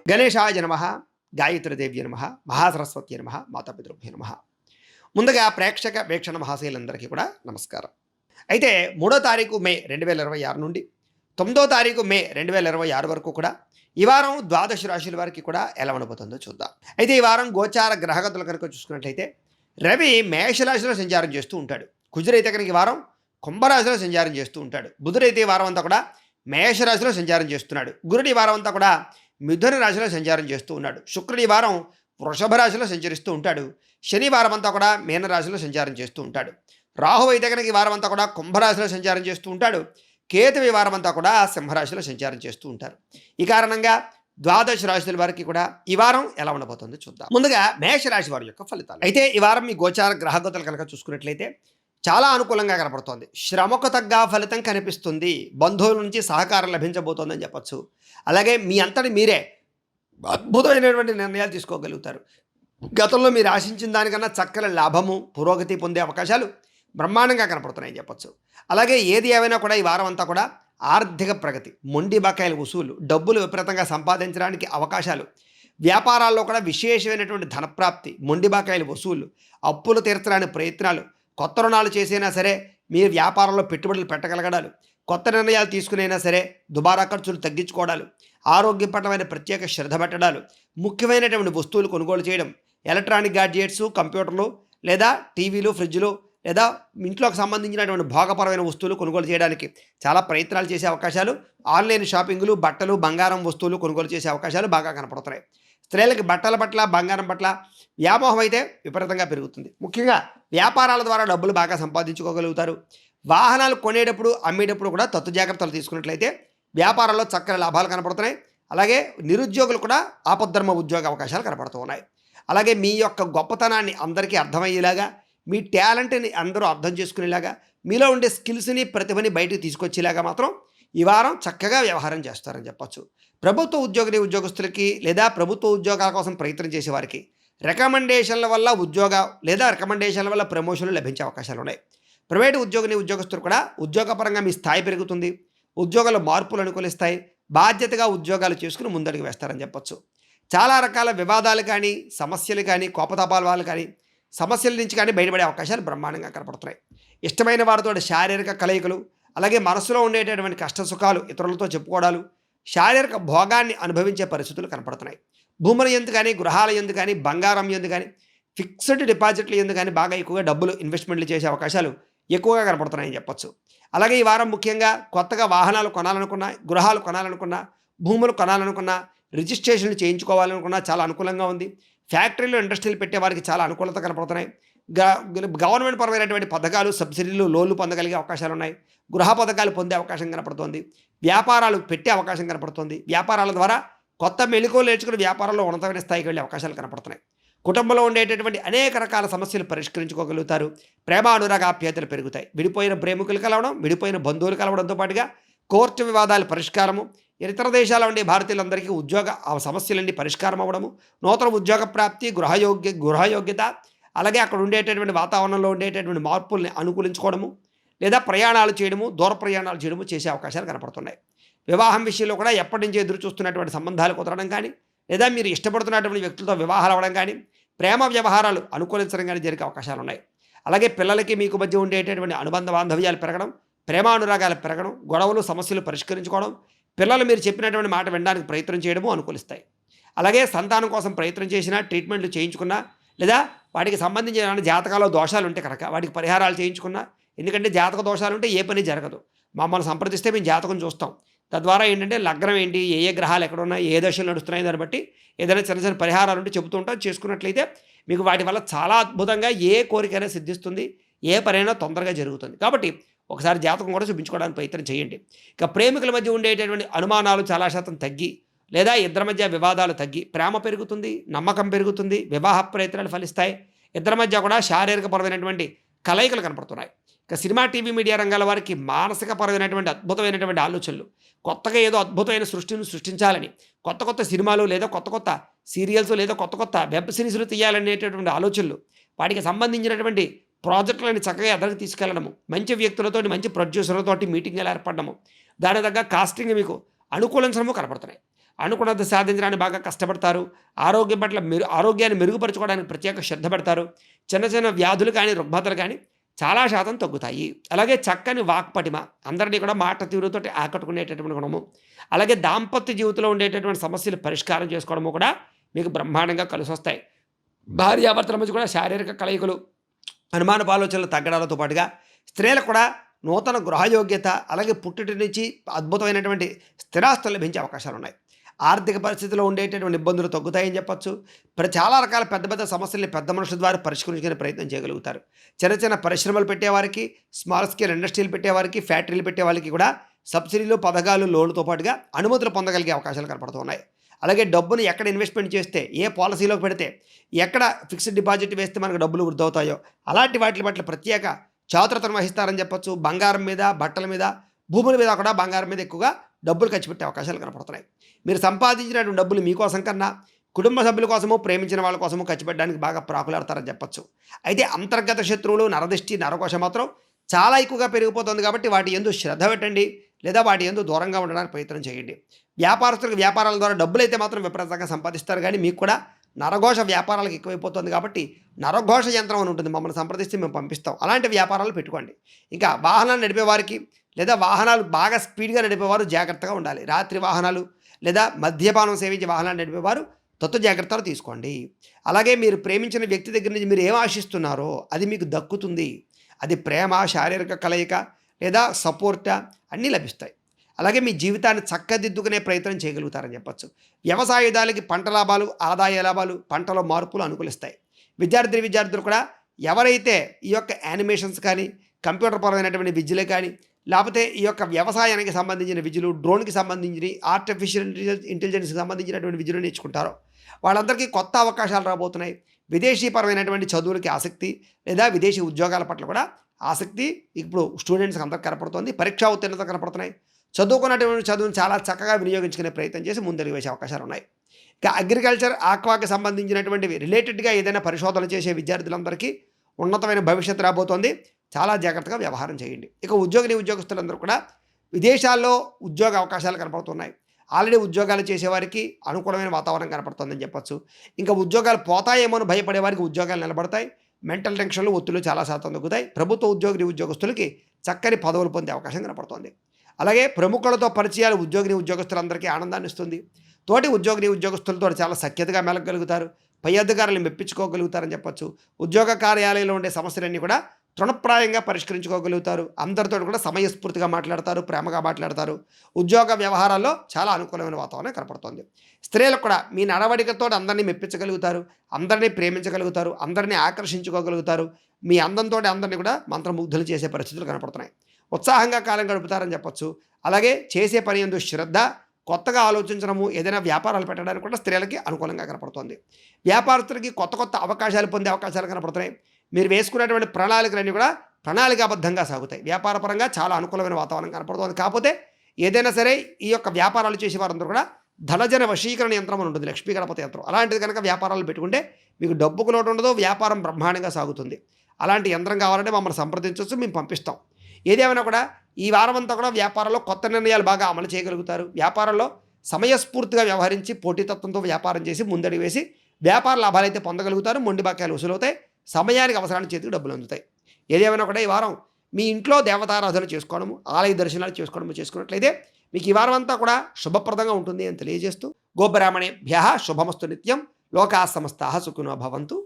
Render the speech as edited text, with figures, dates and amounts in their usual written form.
గణేశాయ నమః, గాయత్రీదేవ్య నమః, మహాసరస్వతి నమః, మాతాపితృభ్యో నమః. ముందుగా ప్రేక్షక వీక్షణ మహాశయులందరికీ కూడా నమస్కారం. అయితే 3వ తారీఖు మే 2026 నుండి 9వ తారీఖు మే 2026 వరకు కూడా ఈ వారం ద్వాదశ రాశుల వారికి కూడా ఎలా ఉండబోతుందో చూద్దాం. అయితే ఈ వారం గోచార గ్రహగతులు కనుక చూసుకున్నట్లయితే రవి మేషరాశిలో సంచారం చేస్తూ ఉంటాడు. కుజురైతే కనుక ఈ వారం కుంభరాశిలో సంచారం చేస్తూ ఉంటాడు. బుధుడైతే ఈ వారం అంతా కూడా మేషరాశిలో సంచారం చేస్తున్నాడు. గురుడు ఈ వారం అంతా కూడా మిథున రాశిలో సంచారం చేస్తూ ఉన్నాడు. శుక్రుడు ఈ వారం వృషభ రాశిలో సంచరిస్తూ ఉంటాడు. శనివారం అంతా కూడా మీనరాశిలో సంచారం చేస్తూ ఉంటాడు. రాహువు అయితే కనుక ఈ వారం అంతా కూడా కుంభరాశిలో సంచారం చేస్తూ ఉంటాడు. కేతు ఈ వారం అంతా కూడా సింహరాశిలో సంచారం చేస్తూ ఉంటారు. ఈ కారణంగా ద్వాదశ రాశుల వారికి కూడా ఈ వారం ఎలా ఉండబోతుందో చూద్దాం. ముందుగా మేషరాశి వారి యొక్క ఫలితాలు. అయితే ఈ వారం మీ గోచార గ్రహగతులు కనుక చూసుకున్నట్లయితే చాలా అనుకూలంగా కనపడుతోంది. శ్రమకు తగ్గ ఫలితం కనిపిస్తుంది. బంధువుల నుంచి సహకారం లభించబోతోందని చెప్పచ్చు. అలాగే మీ అంతటి మీరే అద్భుతమైనటువంటి నిర్ణయాలు తీసుకోగలుగుతారు. గతంలో మీరు ఆశించిన దానికన్నా చక్కని లాభము, పురోగతి పొందే అవకాశాలు బ్రహ్మాండంగా కనపడుతున్నాయని చెప్పచ్చు. అలాగే ఏది ఏమైనా కూడా ఈ వారం అంతా కూడా ఆర్థిక ప్రగతి, మొండి బకాయిల వసూలు, డబ్బులు విపరీతంగా సంపాదించడానికి అవకాశాలు, వ్యాపారాల్లో కూడా విశేషమైనటువంటి ధనప్రాప్తి, మొండి బకాయిల వసూలు, అప్పులు తీర్చడానికి ప్రయత్నాలు, కొత్త రుణాలు చేసైనా సరే మీరు వ్యాపారంలో పెట్టుబడులు పెట్టగలగడాలు, కొత్త నిర్ణయాలు తీసుకునైనా సరే దుబారా ఖర్చులు తగ్గించుకోవడాలు, ఆరోగ్యపరమైన ప్రత్యేక శ్రద్ధ పెట్టడాలు, ముఖ్యమైనటువంటి వస్తువులు కొనుగోలు చేయడం, ఎలక్ట్రానిక్ గాడ్జెట్స్, కంప్యూటర్లు లేదా టీవీలు, ఫ్రిడ్జ్లు లేదా ఇంట్లోకి సంబంధించినటువంటి భోగపరమైన వస్తువులు కొనుగోలు చేయడానికి చాలా ప్రయత్నాలు చేసే అవకాశాలు, ఆన్లైన్ షాపింగ్లు, బట్టలు, బంగారం వస్తువులు కొనుగోలు చేసే అవకాశాలు బాగా కనపడుతున్నాయి. స్త్రీలకి బట్టల పట్ల, బంగారం పట్ల వ్యామోహం అయితే విపరీతంగా పెరుగుతుంది. ముఖ్యంగా వ్యాపారాల ద్వారా డబ్బులు బాగా సంపాదించుకోగలుగుతారు. వాహనాలు కొనేటప్పుడు, అమ్మేటప్పుడు కూడా తత్తు జాగ్రత్తలు తీసుకున్నట్లయితే వ్యాపారంలో చక్కని లాభాలు కనపడుతున్నాయి. అలాగే నిరుద్యోగులు కూడా ఆపద్ధర్మ ఉద్యోగ అవకాశాలు కనపడుతూ ఉన్నాయి. అలాగే మీ యొక్క గొప్పతనాన్ని అందరికీ అర్థమయ్యేలాగా, మీ టాలెంట్ని అందరూ అర్థం చేసుకునేలాగా, మీలో ఉండే స్కిల్స్ని, ప్రతిభని బయటకు తీసుకొచ్చేలాగా మాత్రం ఈ వారం చక్కగా వ్యవహారం చేస్తారని చెప్పచ్చు. ప్రభుత్వ ఉద్యోగస్తులకి లేదా ప్రభుత్వ ఉద్యోగాల కోసం ప్రయత్నం చేసే వారికి రికమెండేషన్ల వల్ల లేదా రికమెండేషన్ల వల్ల ప్రమోషన్లు లభించే అవకాశాలు ఉన్నాయి. ప్రైవేటు ఉద్యోగస్తులు కూడా ఉద్యోగపరంగా మీ స్థాయి పెరుగుతుంది. ఉద్యోగాల మార్పులు అనుకూలిస్తాయి. బాధ్యతగా ఉద్యోగాలు చేసుకుని ముందడుగు వేస్తారని చెప్పచ్చు. చాలా రకాల వివాదాలు కానీ, సమస్యలు కానీ, కోపతాపాలు కానీ, సమస్యల నుంచి కానీ బయటపడే అవకాశాలు బ్రహ్మాండంగా కనపడుతున్నాయి. ఇష్టమైన వారితో శారీరక కలయికలు, అలాగే మనసులో ఉండేటటువంటి కష్ట సుఖాలు ఇతరులతో చెప్పుకోవడాలు, శారీరక భోగాన్ని అనుభవించే పరిస్థితులు కనపడుతున్నాయి. భూముల యందు కానీ, గృహాల యందు కానీ, బంగారం యందు కానీ, ఫిక్స్డ్ డిపాజిట్ల యందు కానీ బాగా ఎక్కువగా డబ్బులు ఇన్వెస్ట్మెంట్లు చేసే అవకాశాలు ఎక్కువగా కనపడుతున్నాయని చెప్పచ్చు. అలాగే ఈ వారం ముఖ్యంగా కొత్తగా వాహనాలు కొనాలనుకున్నా, గృహాలు కొనాలనుకున్నా, భూములు కొనాలనుకున్నా, రిజిస్ట్రేషన్లు చేయించుకోవాలనుకున్నా చాలా అనుకూలంగా ఉంది. ఫ్యాక్టరీలు, ఇండస్ట్రీలు పెట్టే వారికి చాలా అనుకూలత కనపడుతున్నాయి. గవర్నమెంట్ పరమైనటువంటి పథకాలు, సబ్సిడీలు, లోన్లు పొందగలిగే అవకాశాలు ఉన్నాయి. గృహ పథకాలు పొందే అవకాశం కనపడుతోంది. వ్యాపారాలు పెట్టే అవకాశం కనపడుతోంది. వ్యాపారాల ద్వారా కొత్త మెళుకువలు నేర్చుకుని వ్యాపారంలో ఉన్నతమైన స్థాయికి వెళ్ళే అవకాశాలు కనపడుతున్నాయి. కుటుంబంలో ఉండేటటువంటి అనేక రకాల సమస్యలు పరిష్కరించుకోగలుగుతారు. ప్రేమ అనురాగాప్యాయతలు పెరుగుతాయి. విడిపోయిన ప్రేమికులు కలవడం, విడిపోయిన బంధువులు కలవడంతో పాటుగా కోర్టు వివాదాల పరిష్కారము, ఇతర దేశాల ఉండే భారతీయులందరికీ ఉద్యోగ సమస్యలన్నీ పరిష్కారం అవ్వడము, నూతన ఉద్యోగ ప్రాప్తి, గృహయోగ్యత, అలాగే అక్కడ ఉండేటటువంటి వాతావరణంలో ఉండేటటువంటి మార్పుల్ని అనుకూలించుకోవడము, లేదా ప్రయాణాలు చేయడము, దూర ప్రయాణాలు చేయడము చేసే అవకాశాలు కనపడుతున్నాయి. వివాహం విషయంలో కూడా ఎప్పటి నుంచి ఎదురు చూస్తున్నటువంటి సంబంధాలు కుదరడం కానీ, లేదా మీరు ఇష్టపడుతున్నటువంటి వ్యక్తులతో వివాహాలు అవ్వడం కానీ, ప్రేమ వ్యవహారాలు అనుకూలించడం కానీ జరిగే అవకాశాలు ఉన్నాయి. అలాగే పిల్లలకి మీకు మధ్య ఉండేటటువంటి అనుబంధ బాంధవ్యాలు పెరగడం, ప్రేమానురాగాలు పెరగడం, గొడవలు, సమస్యలు పరిష్కరించుకోవడం, పిల్లలు మీరు చెప్పినటువంటి మాట వినడానికి ప్రయత్నం చేయడము అనుకూలిస్తాయి. అలాగే సంతానం కోసం ప్రయత్నం చేసినా, ట్రీట్మెంట్లు చేయించుకున్నా, లేదా వాటికి సంబంధించిన జాతకాల్లో దోషాలు ఉంటే కనుక వాటికి పరిహారాలు చేయించుకున్నా, ఎందుకంటే జాతక దోషాలు ఉంటే ఏ పని జరగదు. మమ్మల్ని సంప్రదిస్తే మేము జాతకం చూస్తాం. తద్వారా ఏంటంటే లగ్నం ఏంటి, ఏ గ్రహాలు ఎక్కడున్నాయి, ఏ దశలు నడుస్తున్నాయి దాన్ని బట్టి ఏదైనా చిన్న చిన్న పరిహారాలు ఉంటే చెబుతూ ఉంటాం. చేసుకున్నట్లయితే మీకు వాటి వల్ల చాలా అద్భుతంగా ఏ కోరికైనా సిద్ధిస్తుంది, ఏ పనైనా తొందరగా జరుగుతుంది. కాబట్టి ఒకసారి జాతకం కూడా చూపించుకోవడానికి ప్రయత్నం చేయండి. ఇక ప్రేమికుల మధ్య ఉండేటటువంటి అనుమానాలు చాలా శాతం తగ్గి, లేదా ఇద్దరి మధ్య వివాదాలు తగ్గి ప్రేమ పెరుగుతుంది, నమ్మకం పెరుగుతుంది, వివాహ ప్రయత్నాలు ఫలిస్తాయి. ఇద్దరి మధ్య కూడా శారీరకపరమైనటువంటి కలయికలు కనపడుతున్నాయి. ఇక సినిమా, టీవీ, మీడియా రంగాల వారికి మానసికపరమైనటువంటి అద్భుతమైనటువంటి ఆలోచనలు, కొత్తగా ఏదో అద్భుతమైన సృష్టిని సృష్టించాలని, కొత్త సినిమాలు లేదా కొత్త సీరియల్స్ లేదా కొత్త వెబ్ సిరీస్లు తీయాలనేటటువంటి ఆలోచనలు, వాటికి సంబంధించినటువంటి ప్రాజెక్టులను చక్కగా ఎదరికి తీసుకెళ్లడము, మంచి వ్యక్తులతోటి, మంచి ప్రొడ్యూసర్లతోటి మీటింగ్లు ఏర్పడము, దాని తగ్గ కాస్టింగ్ మీకు అనుకూలించడము కనపడుతున్నాయి. అనుకున్నది సాధించడానికి బాగా కష్టపడతారు. ఆరోగ్యం పట్ల ఆరోగ్యాన్ని మెరుగుపరుచుకోవడానికి ప్రత్యేక శ్రద్ధ పెడతారు. చిన్న చిన్న వ్యాధులు కానీ, రుగ్మతలు కానీ చాలా శాతం తగ్గుతాయి. అలాగే చక్కని వాక్పటిమ, అందరినీ కూడా మాట తీరుతోటి ఆకట్టుకునేటటువంటి గుణము, అలాగే దాంపత్య జీవితంలో ఉండేటటువంటి సమస్యలు పరిష్కారం చేసుకోవడము కూడా మీకు బ్రహ్మాండంగా కలిసొస్తాయి. భార్యాభర్తల మధ్య కూడా శారీరక కలయికలు, అనుమానపు ఆలోచనలు తగ్గడాలతో పాటుగా స్త్రీలకు కూడా నూతన గృహయోగ్యత, అలాగే పుట్టిటి నుంచి అద్భుతమైనటువంటి స్థిరాస్తులు లభించే అవకాశాలు ఉన్నాయి. ఆర్థిక పరిస్థితిలో ఉండేటటువంటి ఇబ్బందులు తగ్గుతాయని చెప్పొచ్చు. చాలా రకాల పెద్ద పెద్ద సమస్యల్ని పెద్ద మనుషుల ద్వారా పరిష్కరించుకునే ప్రయత్నం చేయగలుగుతారు. చిన్న చిన్న పరిశ్రమలు పెట్టేవారికి, స్మాల్ స్కేల్ ఇండస్ట్రీలు పెట్టేవారికి, ఫ్యాక్టరీలు పెట్టే వాళ్ళకి కూడా సబ్సిడీలు, పథకాలు, లోన్లతో పాటుగా అనుమతులు పొందగలిగే అవకాశాలు కనపడుతున్నాయి. అలాగే డబ్బును ఎక్కడ ఇన్వెస్ట్మెంట్ చేస్తే, ఏ పాలసీలోకి పెడితే, ఎక్కడ ఫిక్స్డ్ డిపాజిట్ వేస్తే మనకు డబ్బులు వృద్ధి అవుతాయో అలాంటి వాటి పట్ల ప్రత్యేక చాతురతను వహిస్తారని చెప్పొచ్చు. బంగారం మీద, బట్టల మీద, భూముల మీద కూడా బంగారం మీద ఎక్కువగా డబ్బులు ఖర్చు పెట్టే అవకాశాలు కనపడుతున్నాయి. మీరు సంపాదించినటువంటి డబ్బులు మీకోసం కన్నా కుటుంబ సభ్యుల కోసము, ప్రేమించిన వాళ్ళ కోసము ఖర్చు పెట్టడానికి బాగా ప్రాకులాడతారని చెప్పొచ్చు. అయితే అంతర్గత శత్రువులు, నరదిష్టి, నరకోశ మాత్రం చాలా ఎక్కువగా పెరిగిపోతుంది కాబట్టి వాటి యందు శ్రద్ధ పెట్టండి, లేదా వాటి యందు దూరంగా ఉండడానికి ప్రయత్నం చేయండి. వ్యాపారస్తులకు వ్యాపారాల ద్వారా డబ్బులు అయితే మాత్రం విపరీతంగా సంపాదిస్తారు, కానీ మీకు కూడా నరఘోష వ్యాపారాలకు ఎక్కువైపోతుంది కాబట్టి నరఘోష యంత్రం అని ఉంటుంది, మమ్మల్ని సంప్రదిస్తే మేము పంపిస్తాం, అలాంటి వ్యాపారాలు పెట్టుకోండి. ఇంకా వాహనాలు నడిపేవారికి లేదా వాహనాలు బాగా స్పీడ్గా నడిపేవారు జాగ్రత్తగా ఉండాలి. రాత్రి వాహనాలు లేదా మద్యపానం సేవించే వాహనాలు నడిపేవారు జాగ్రత్తలు తీసుకోండి. అలాగే మీరు ప్రేమించిన వ్యక్తి దగ్గర నుంచి మీరు ఏం ఆశిస్తున్నారో అది మీకు దక్కుతుంది. అది ప్రేమ, శారీరక కలయిక లేదా సపోర్టా అన్నీ లభిస్తాయి. అలాగే మీ జీవితాన్ని చక్కదిద్దుకునే ప్రయత్నం చేయగలుగుతారని చెప్పచ్చు. వ్యవసాయదారులకి పంట లాభాలు, ఆదాయ లాభాలు, పంటలో మార్పులు అనుకూలిస్తాయి. విద్యార్థులు కూడా ఎవరైతే ఈ యొక్క యానిమేషన్స్ కానీ, కంప్యూటర్ పరమైనటువంటి విద్యలే కానీ, లేకపోతే ఈ యొక్క వ్యవసాయానికి సంబంధించిన విద్యలు, డ్రోన్కి సంబంధించిన, ఆర్టిఫిషియల్ ఇంటెలిజెన్స్కి సంబంధించినటువంటి విద్యలు నేర్చుకుంటారో వాళ్ళందరికీ కొత్త అవకాశాలు రాబోతున్నాయి. విదేశీపరమైనటువంటి చదువులకి ఆసక్తి లేదా విదేశీ ఉద్యోగాల పట్ల కూడా ఆసక్తి ఇప్పుడు స్టూడెంట్స్కి అందరికి కనపడుతుంది. పరీక్షా ఉత్తీర్ణత కనపడుతున్నాయి. చదువుకున్నటువంటి చదువును చాలా చక్కగా వినియోగించుకునే ప్రయత్నం చేసి ముందడుగు వేసే అవకాశాలు ఉన్నాయి. ఇక అగ్రికల్చర్, ఆక్వాకి సంబంధించినటువంటివి రిలేటెడ్గా ఏదైనా పరిశోధన చేసే విద్యార్థులందరికీ ఉన్నతమైన భవిష్యత్తు రాబోతోంది. చాలా జాగ్రత్తగా వ్యవహారం చేయండి. ఇక ఉద్యోగస్తులందరూ కూడా విదేశాల్లో ఉద్యోగ అవకాశాలు కనపడుతున్నాయి. ఆల్రెడీ ఉద్యోగాలు చేసేవారికి అనుకూలమైన వాతావరణం కనపడుతుందని చెప్పచ్చు. ఇంకా ఉద్యోగాలు పోతాయేమో అని భయపడే వారికి ఉద్యోగాలు నిలబడతాయి. మెంటల్ టెన్షన్లు, ఒత్తిళ్లు చాలా శాతం తగ్గుతాయి. ప్రభుత్వ ఉద్యోగస్తులకి చక్కని పదవులు పొందే అవకాశం కనపడుతుంది. అలాగే ప్రముఖులతో పరిచయాలు ఉద్యోగస్తులందరికీ ఆనందాన్ని ఇస్తుంది. తోటి ఉద్యోగస్తులతో చాలా సఖ్యతగా మెలగలుగుతారు. పై అధికారులను మెప్పించుకోగలుగుతారని చెప్పచ్చు. ఉద్యోగ కార్యాలయంలో ఉండే సమస్యలన్నీ కూడా తృణప్రాయంగా పరిష్కరించుకోగలుగుతారు. అందరితో కూడా సమయస్ఫూర్తిగా మాట్లాడతారు, ప్రేమగా మాట్లాడతారు. ఉద్యోగ వ్యవహారాల్లో చాలా అనుకూలమైన వాతావరణం కనపడుతుంది. స్త్రీలకు కూడా మీ నడవడికతో అందరినీ మెప్పించగలుగుతారు, అందరినీ ప్రేమించగలుగుతారు, అందరినీ ఆకర్షించుకోగలుగుతారు. మీ అందంతో అందరినీ కూడా మంత్రముగ్ధులు చేసే పరిస్థితులు కనపడుతున్నాయి. ఉత్సాహంగా కాలం గడుపుతారని చెప్పచ్చు. అలాగే చేసే పని యందు శ్రద్ధ, కొత్తగా ఆలోచించడము, ఏదైనా వ్యాపారాలు పెట్టడానికి కూడా స్త్రీలకి అనుకూలంగా కనపడుతుంది. వ్యాపారస్తులకి కొత్త అవకాశాలు పొందే అవకాశాలు కనపడుతున్నాయి. మీరు వేసుకున్నటువంటి ప్రణాళికలన్నీ కూడా ప్రణాళికాబద్ధంగా సాగుతాయి. వ్యాపారపరంగా చాలా అనుకూలమైన వాతావరణం కనపడుతుంది. కాకపోతే ఏదైనా సరే ఈ యొక్క వ్యాపారాలు చేసే వారందరూ కూడా ధనజన వశీకరణ యంత్రం అని ఉంటుంది, లక్ష్మీ గణపతి యంత్రం. అలాంటిది కనుక వ్యాపారాలు పెట్టుకుంటే మీకు డబ్బుకు లోటు ఉండదు, వ్యాపారం బ్రహ్మాండంగా సాగుతుంది. అలాంటి యంత్రం కావాలంటే మమ్మల్ని సంప్రదించవచ్చు, మేము పంపిస్తాం. ఏదేమైనా కూడా ఈ వారం అంతా కూడా వ్యాపారంలో కొత్త నిర్ణయాలు బాగా అమలు చేయగలుగుతారు. వ్యాపారంలో సమయస్ఫూర్తిగా వ్యవహరించి పోటీతత్వంతో వ్యాపారం చేసి ముందడుగు వేసి వ్యాపార లాభాలు అయితే పొందగలుగుతారు. మొండి బాక్యాలు వసూలవుతాయి. సమయానికి అవసరానికి చేతికి డబ్బులు అందుతాయి. ఏదేమైనా కూడా ఈ వారం మీ ఇంట్లో దేవతారాధన చేసుకోవడము, ఆలయ దర్శనాలు చేసుకున్నట్లయితే మీకు ఈ వారం అంతా కూడా శుభప్రదంగా ఉంటుంది అని తెలియజేస్తూ, గోబ్రాహ్మణేభ్యః శుభమస్తు నిత్యం, లోకాః సమస్తాః సుఖినో భవంతు.